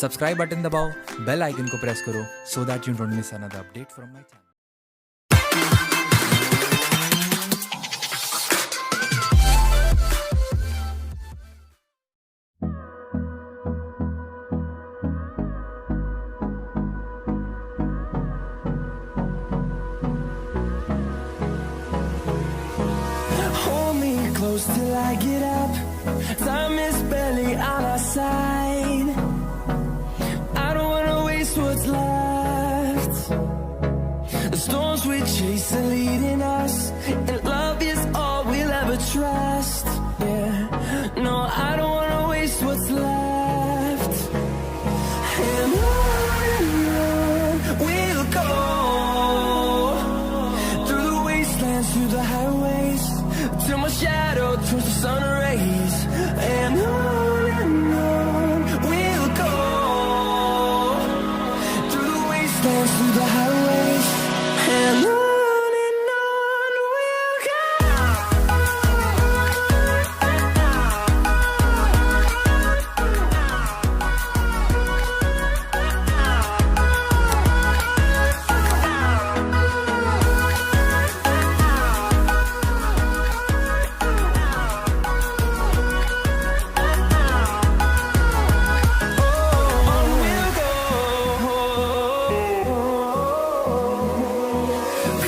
Subscribe button दबाओ, bell icon को press करो so that you don't miss another update from my channel. Hold me close till I get up. Time is barely on our side. I don't wanna waste what's left. The storms we chase are leading us, and love is all we'll ever trust. Yeah, no, I don't wanna waste what's left. And on we'll go, through the wastelands, through the highways, till my shadow turns to sun rays. And on we'll go, through the wastelands, through the highways, and on we'll go.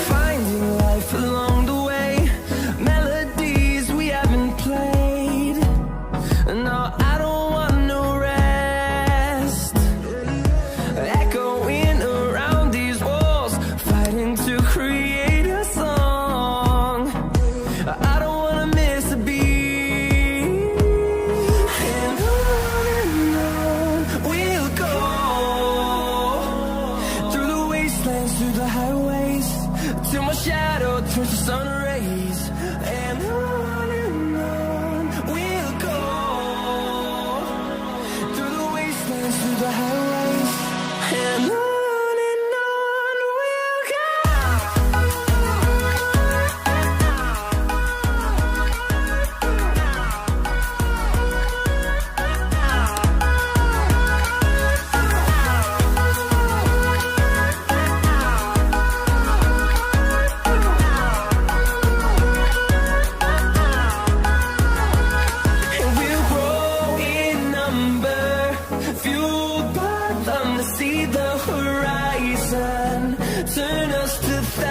Finding life along the way, melodies we haven't played. No, I don't want no rest. Echoing around these walls, fighting to create a song. I don't wanna miss a beat. And on we'll go, through the wastelands, through the highways, till my shadow turns to sun rays. And on we'll go, through the wastelands, through the highways, and on we'll go. And we'll grow in number, fueled by them to see the horizon, turn us to thousands.